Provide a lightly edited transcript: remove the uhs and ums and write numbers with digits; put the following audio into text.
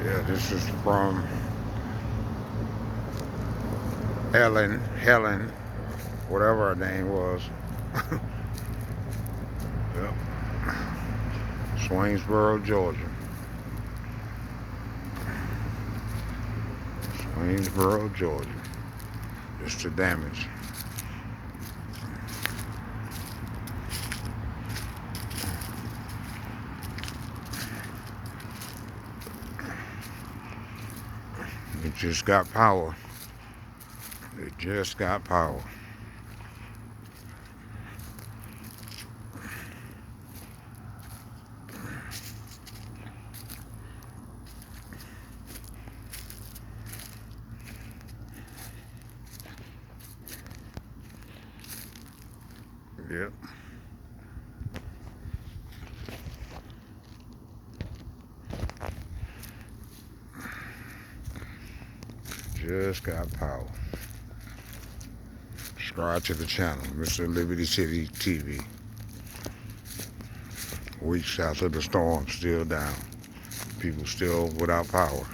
Yeah, this is from Helen, whatever her name was. Yep. Swainsboro, Georgia. Swainsboro, Georgia. Just the damage. It just got power. It just got power. Yep. Just got power. Subscribe to the channel, Mr. Liberty City TV. Weeks after the storm, still down. People still without power.